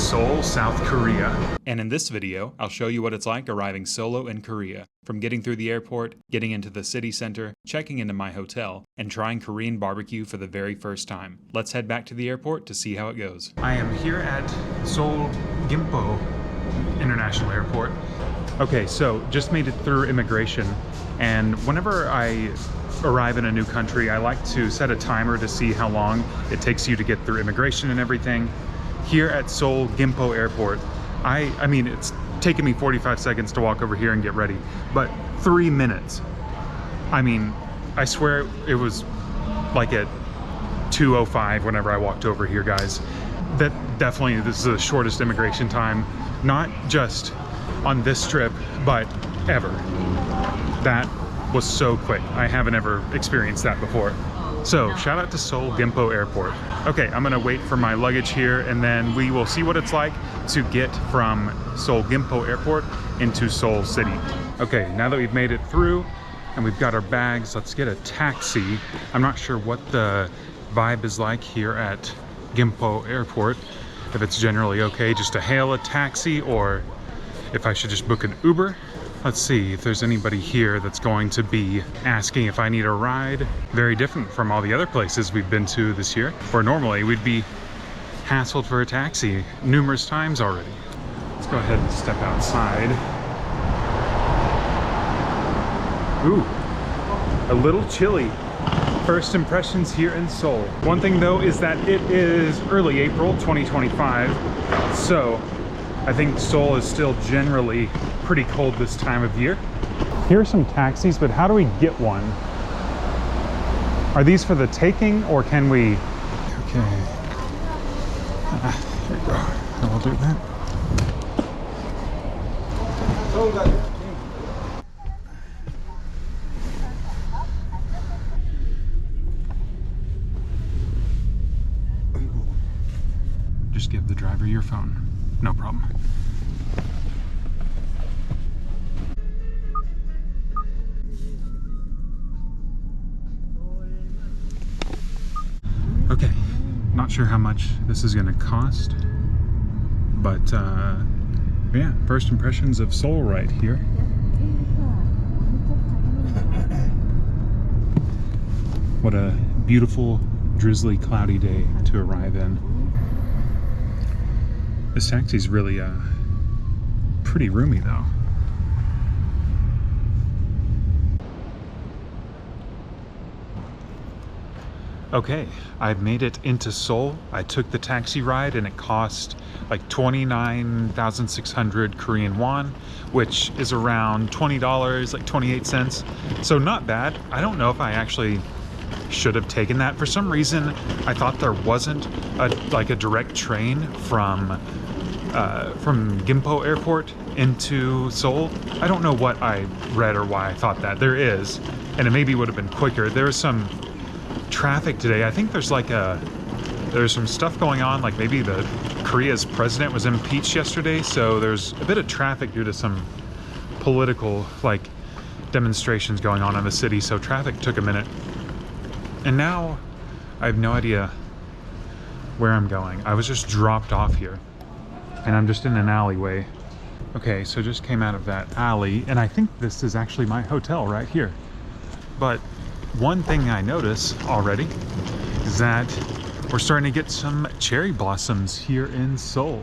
Seoul, South Korea. And in this video, I'll show you what it's like arriving solo in Korea. From getting through the airport, getting into the city center, checking into my hotel, and trying Korean barbecue for the very first time. Let's head back to the airport to see how it goes. I am here at Seoul Gimpo International Airport. Okay, so just made it through immigration, and whenever I arrive in a new country, I like to set a timer to see how long it takes you to get through immigration and everything. Here at Seoul Gimpo Airport, I mean, it's taken me 45 seconds to walk over here and get ready, but 3 minutes. I mean, I swear it was like at 2:05 whenever I walked over here, guys. That definitely, this is the shortest immigration time, not just on this trip, but ever. That was so quick. I haven't ever experienced that before. So shout out to Seoul Gimpo Airport. Okay, I'm gonna wait for my luggage here, and then we will see what it's like to get from Seoul Gimpo Airport into Seoul City. Okay, now that we've made it through and we've got our bags, let's get a taxi. I'm not sure what the vibe is like here at Gimpo Airport, if it's generally okay just to hail a taxi or if I should just book an Uber. Let's see if there's anybody here that's going to be asking if I need a ride. Very different from all the other places we've been to this year, where normally we'd be hassled for a taxi numerous times already. Let's go ahead and step outside. Ooh, a little chilly. First impressions here in Seoul. One thing though is that it is early April 2025, so I think Seoul is still generally pretty cold this time of year. Here are some taxis, but how do we get one? Are these for the taking, or can we? Okay. Here we go. I will do that. Just give the driver your phone. No problem. Okay, not sure how much this is gonna cost, but yeah, first impressions of Seoul right here. What a beautiful, drizzly, cloudy day to arrive in. This taxi's really pretty roomy though. Okay, I've made it into Seoul. I took the taxi ride and it cost like 29,600 Korean won, which is around $20, like 28 cents. So not bad. I don't know if I actually should have taken that. For some reason, I thought there wasn't like a direct train from Gimpo Airport into Seoul. I don't know what I read or why I thought that. There is, and it maybe would have been quicker. There was some traffic today. I think there's some stuff going on, like maybe Korea's president was impeached yesterday, so there's a bit of traffic due to some political like demonstrations going on in the city, so traffic took a minute. And now I have no idea where I'm going. I was just dropped off here and I'm just in an alleyway. Okay, so just came out of that alley, and I think this is actually my hotel right here. But one thing I notice already is that we're starting to get some cherry blossoms here in Seoul.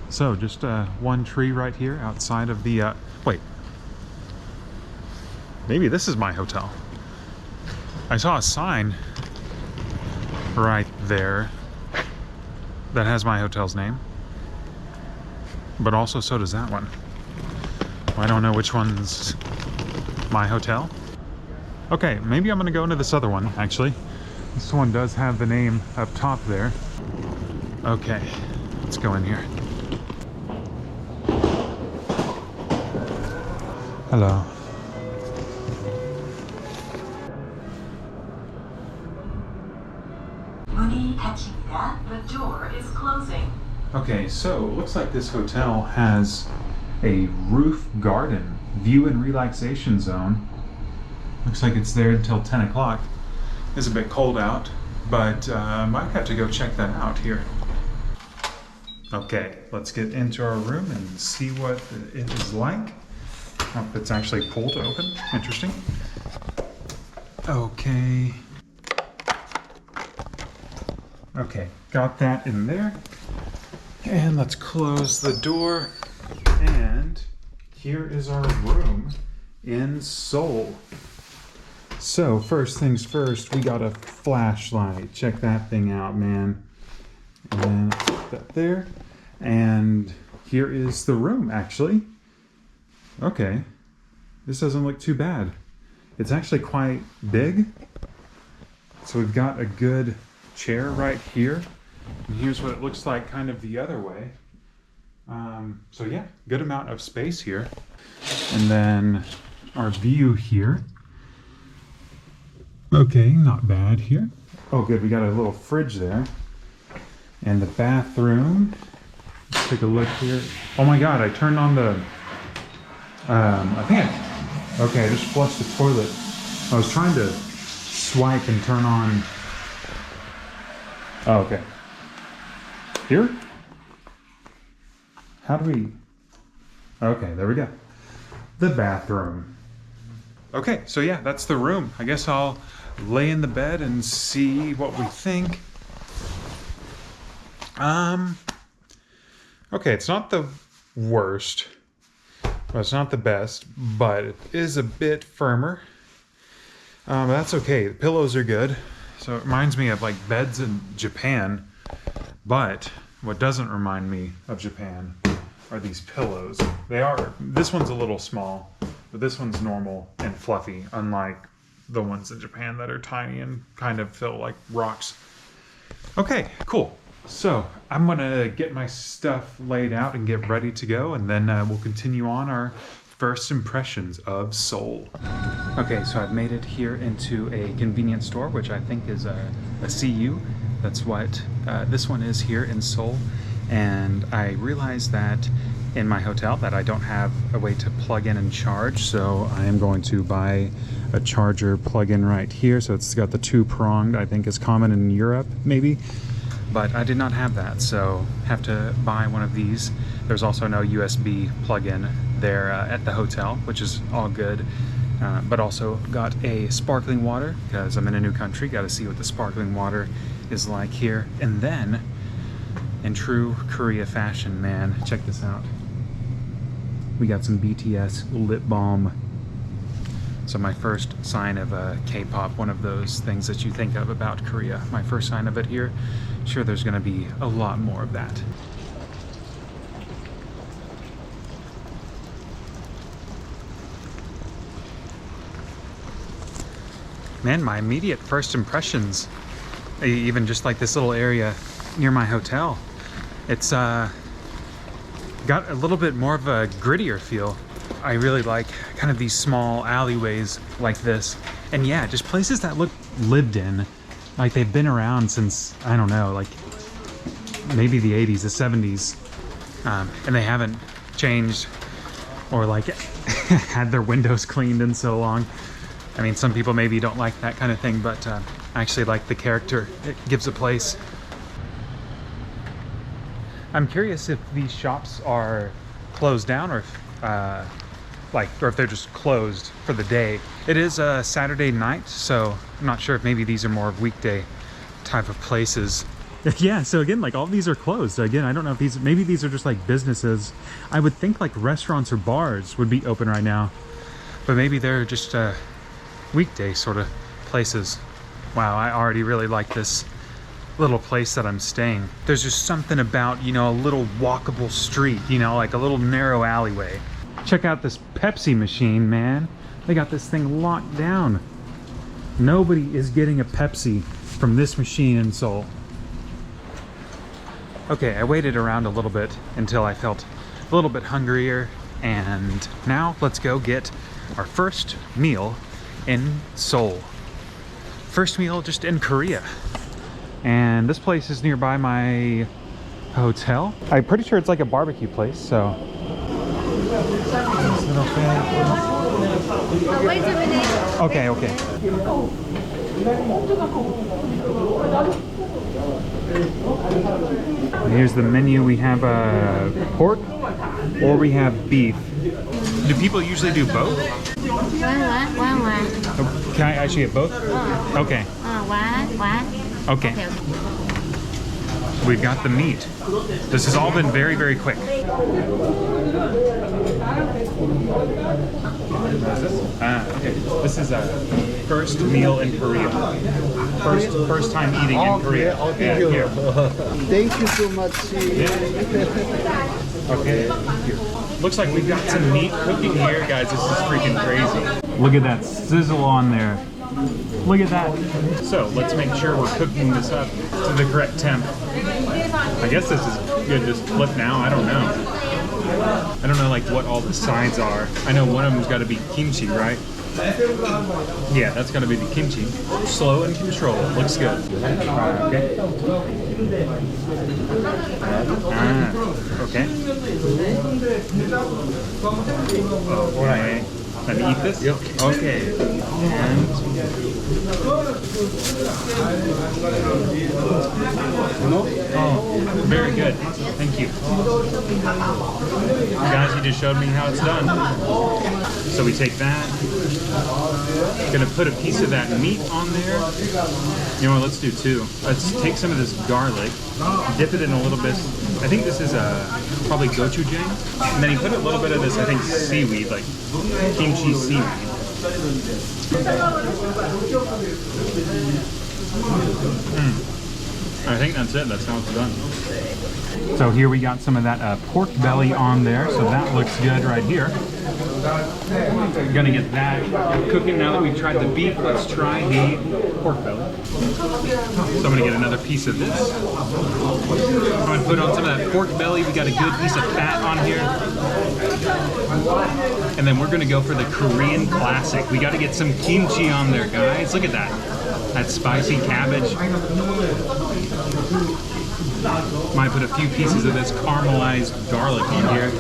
So just one tree right here outside of the, wait, maybe this is my hotel. I saw a sign right there that has my hotel's name, but also so does that one. I don't know which one's my hotel. Okay, maybe I'm gonna go into this other one, actually. This one does have the name up top there. Okay, let's go in here. Hello. The door is closing. Okay, so it looks like this hotel has a roof garden view and relaxation zone. Looks like it's there until 10 o'clock. It's a bit cold out, but might have to go check that out here. Okay, let's get into our room and see what it is like. Oh, it's actually pulled open. Interesting. Okay. Okay, got that in there. And let's close the door. And here is our room in Seoul. So first things first, we got a flashlight. Check that thing out, man. And put that there. And here is the room, actually. Okay, this doesn't look too bad. It's actually quite big. So we've got a good chair right here. And here's what it looks like kind of the other way. So yeah, good amount of space here. And then our view here. Okay, not bad here. Oh good, we got a little fridge there. And the bathroom. Let's take a look here. Oh my god, I turned on the... Okay, I just flushed the toilet. I was trying to swipe and turn on... Oh, okay. Here? How do we... Okay, there we go. The bathroom. Okay, so yeah, that's the room. I guess I'll lay in the bed and see what we think. Okay, it's not the worst. Well, it's not the best, but it is a bit firmer. But that's okay. The pillows are good. So it reminds me of like beds in Japan. But what doesn't remind me of Japan are these pillows. This one's a little small, but this one's normal and fluffy, unlike the ones in Japan that are tiny and kind of feel like rocks. Okay, cool. So I'm gonna get my stuff laid out and get ready to go, and then we'll continue on our first impressions of Seoul. Okay, so I've made it here into a convenience store, which I think is a CU. That's what this one is here in Seoul. And I realized that in my hotel that I don't have a way to plug in and charge, so I am going to buy a charger plug-in right here. So it's got the two-pronged, I think is common in Europe, maybe. But I did not have that, so have to buy one of these. There's also no USB plug-in there at the hotel, which is all good. But also got a sparkling water, because I'm in a new country, got to see what the sparkling water is like here. And then, in true Korea fashion, man, check this out. We got some BTS lip balm. So my first sign of K-pop, one of those things that you think of about Korea. My first sign of it here. Sure, there's going to be a lot more of that. Man, my immediate first impressions, even just like this little area near my hotel, it's got a little bit more of a grittier feel. I really like kind of these small alleyways like this. And yeah, just places that look lived in. Like they've been around since, I don't know, like maybe the 80s, the 70s. And they haven't changed or like had their windows cleaned in so long. I mean, some people maybe don't like that kind of thing, but I actually like the character it gives a place. I'm curious if these shops are closed down or if they're just closed for the day. It is a Saturday night, so I'm not sure if maybe these are more weekday type of places. Yeah, so again, like all these are closed. Again, I don't know if maybe these are just like businesses. I would think like restaurants or bars would be open right now, but maybe they're just weekday sort of places. Wow, I already really like this little place that I'm staying. There's just something about, you know, a little walkable street, you know, like a little narrow alleyway. Check out this Pepsi machine, man. They got this thing locked down. Nobody is getting a Pepsi from this machine in Seoul. Okay, I waited around a little bit until I felt a little bit hungrier, and now let's go get our first meal in Seoul. First meal just in Korea. And this place is nearby my hotel. I'm pretty sure it's like a barbecue place, so. Wait a minute. Okay, okay. Here's the menu. We have pork or we have beef. Do people usually do both? Oh, can I actually get both? Okay. Okay. We've got the meat. This has all been very, very quick. Okay. This is a first meal in Korea. First time eating in Korea. Okay. Yeah, here. Thank you so much. Okay. Here. Looks like we've got some meat cooking here, guys. This is freaking crazy. Look at that sizzle on there. Look at that. So let's make sure we're cooking this up to the correct temp. I guess this is good to flip now. I don't know. I don't know like what all the sides are. I know one of them's got to be kimchi, right? Yeah, that's got to be the kimchi. Slow and controlled. Looks good. Okay. Okay. Okay. Let me eat this? Okay. And oh, very good. Thank you. Guys, you just showed me how it's done. So we take that. Gonna put a piece of that meat on there. You know what, let's do two. Let's take some of this garlic, dip it in a little bit. I think this is probably gochujang. And then he put a little bit of this, I think, seaweed, like kimchi seaweed. I think that's it. That's how it's done. So here we got some of that pork belly on there. So that looks good right here. Gonna get that cooking now that we've tried the beef. Let's try the pork belly. So I'm gonna get another piece of this. I'm gonna put on some of that pork belly. We got a good piece of fat on here. And then we're gonna go for the Korean classic. We gotta get some kimchi on there, guys. Look at that. That spicy cabbage. Might put a few pieces of this caramelized garlic on here.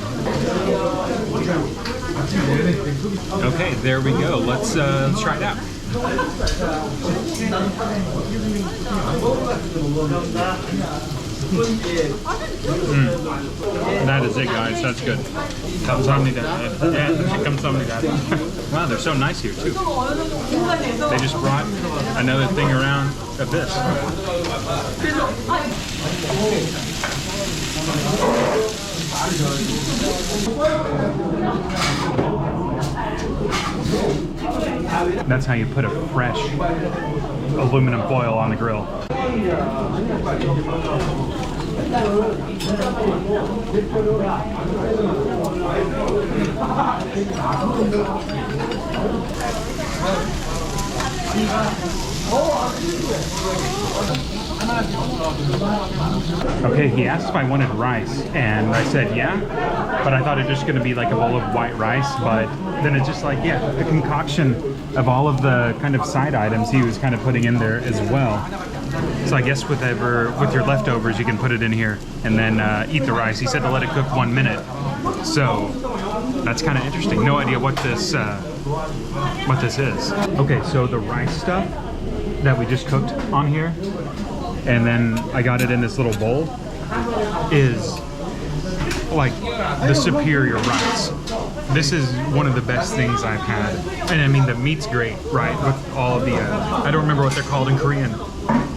Okay, there we go. Let's try it out. That is it, guys. That's good. Wow, they're so nice here too. They just brought another thing around of this. That's how you put a fresh aluminum foil on the grill. Okay, he asked if I wanted rice, and I said yeah, but I thought it was just going to be like a bowl of white rice, but then it's just like, yeah, the concoction of all of the kind of side items he was kind of putting in there as well. So I guess with your leftovers, you can put it in here and then eat the rice. He said to let it cook 1 minute. So that's kind of interesting. No idea what this is. Okay, so the rice stuff that we just cooked on here, and then I got it in this little bowl, is like the superior rice. This is one of the best things I've had. And I mean, the meat's great, right? With all of the, I don't remember what they're called in Korean,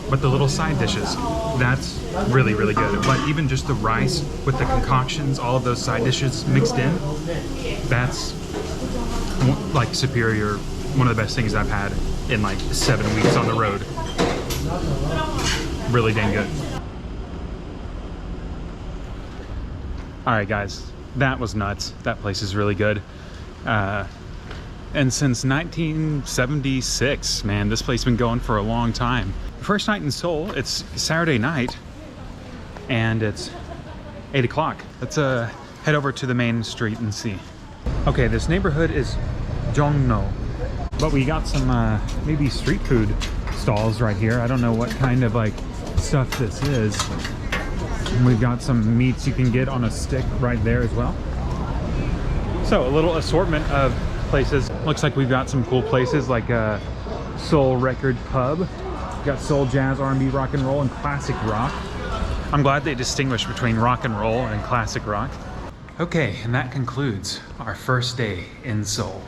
but the little side dishes, that's really, really good. But even just the rice with the concoctions, all of those side dishes mixed in, that's like superior, one of the best things I've had in like 7 weeks on the road. Really dang good. All right, guys, that was nuts. That place is really good. And since 1976, man, this place has been going for a long time. First night in Seoul, it's Saturday night, and it's 8 o'clock. Let's head over to the main street and see. Okay, this neighborhood is Jongno, but we got some maybe street food stalls right here. I don't know what kind of like stuff this is. We've got some meats you can get on a stick right there as well. So a little assortment of places. Looks like we've got some cool places like Soul Record Pub. Got soul, jazz, R&B, rock and roll, and classic rock. I'm glad they distinguish between rock and roll and classic rock. Okay, and that concludes our first day in Seoul.